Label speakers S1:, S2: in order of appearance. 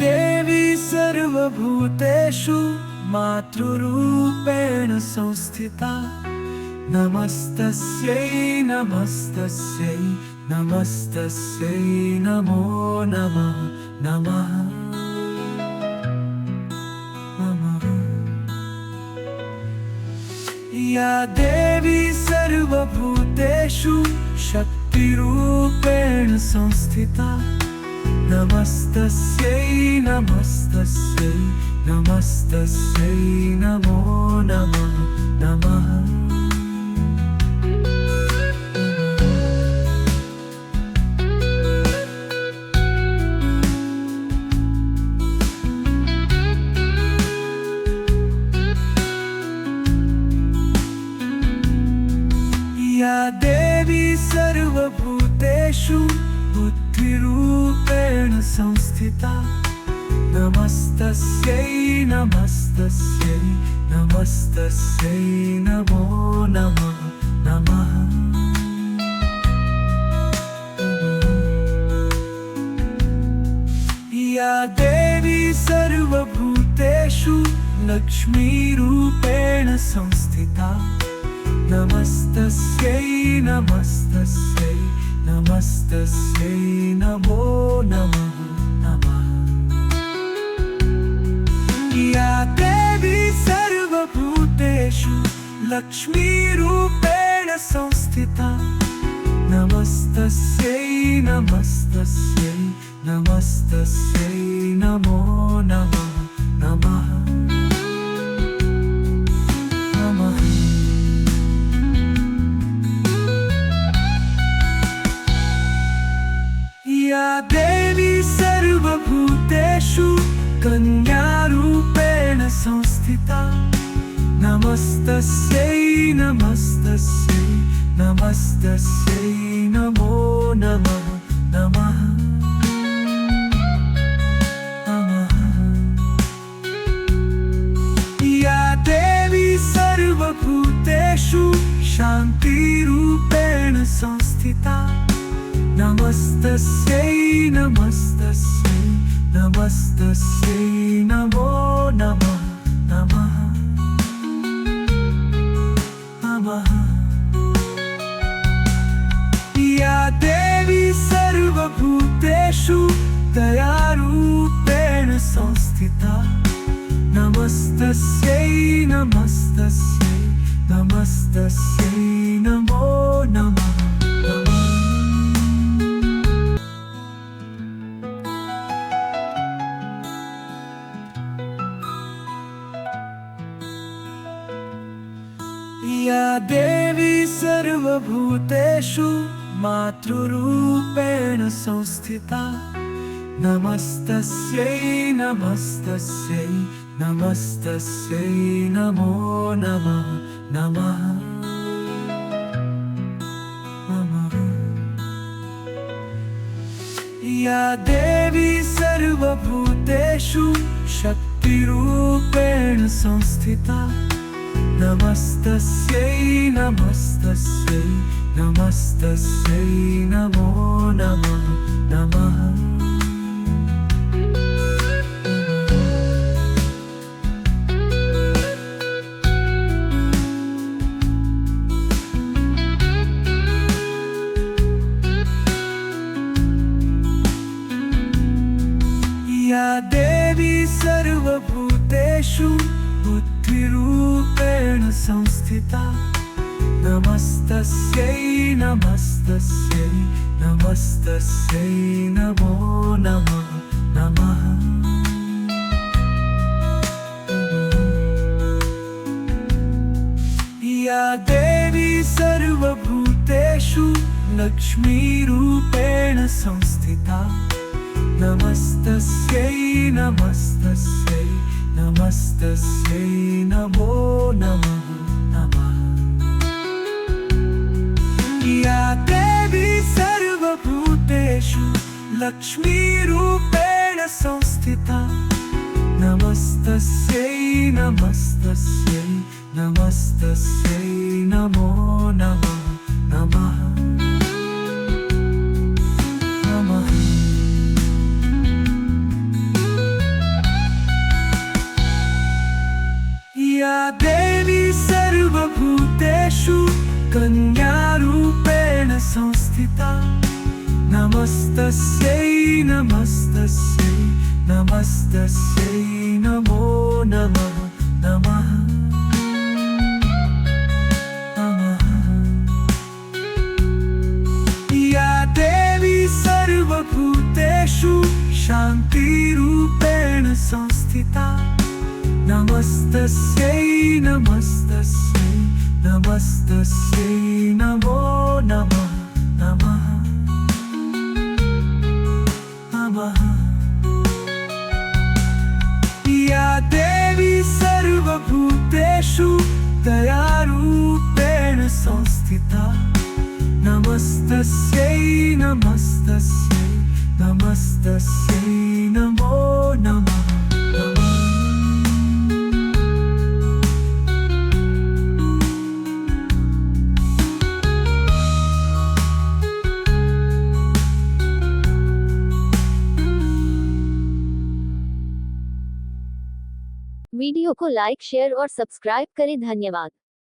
S1: देवी सर्वभूतेषु मातृरूपेण संस्थिता नमस्तस्यै नमस्तस्यै नमस्तस्यै नमो नमः नमः नमः। या देवी सर्वभूतेषु शक्तिरूपेण संस्थिता नमस्तस्यै नमस्तस्यै नमस्तस्यै नमो नमः नमः। या देवी सर्वभूतेषु बुद्धिरूपेण संस्थिता नमस्तस्यै नमस्तस्यै नमस्तस्यै नमो नमः नमः। या देवी सर्वभूतेषु लक्ष्मीरूपेण संस्थिता नमस्तस्यै नमस्तस्यै नमस्तस्यै नमो नमः नमः। या देवी सर्वभूतेषु लक्ष्मीरूपेण संस्थिता नमस्तस्यै नमस्तस्यै नमस्तस्यै नमो नमः नमः नमः। या देवी सर्वभूतेषु कन्यारूपेण संस्थिता नमस्तस्यै नमस्तस्यै नमस्तस्यै नमो नमः नमः नमः। या देवी सर्वभूतेषु शान्तिरूपेण संस्थिता नमस्तस्यै नमस्तस्यै नमस्तस्यै नमो नमः नमः नमः। या देवी सर्वभूतेषु दयारूपेण संस्थिता नमस्तस्यै नमस्तस्यै नमस्तस्यै नमो नमः नमः। या देवी सर्वभूतेषु मातृरूपेण संस्थिता नमस्तस्यै नमस्तस्यै नमस्तस्यै नमो नमः नमः नमः। या देवी सर्वभूतेषु शक्तिरूपेण संस्थिता नमस्तस्यै नमस्तस्यै नमस्तस्यै नमो नमः नमः। या देवी सर्वभूतेषु बुद्धिरूपेण संस्थिता नमस्तस्यै नमस्तस्यै नमस्तस्यै नमो नमः नमः। या देवी सर्वभूतेषु लक्ष्मीरूपेण संस्थिता नमस्तस्यै नमस्तस्यै नमस्तस्यै नमो नमः नमः। या देवी सर्वभूतेषु लक्ष्मीरूपेण संस्थिता नमस्तस्यै नमस्तस्यै नमस्तस्यै नमो नमः नमः नमः। संस्थिता नमस्तस्यै नमस्तस्यै नमस्तस्यै नमो नमः नमः नमः या देवी सर्वभूतेषु शान्तिरूपेण संस्थिता नमस्तस्यै नमस्तस्यै नमस्तस्यै नमो नमः नमः नमः या देवी सर्वभूतेषु दयारूपेण संस्थिता नमस्तस्यै नमस्तस्यै नमस्तस्यै नमो नमः
S2: वीडियो को लाइक शेयर और सब्सक्राइब करें। धन्यवाद।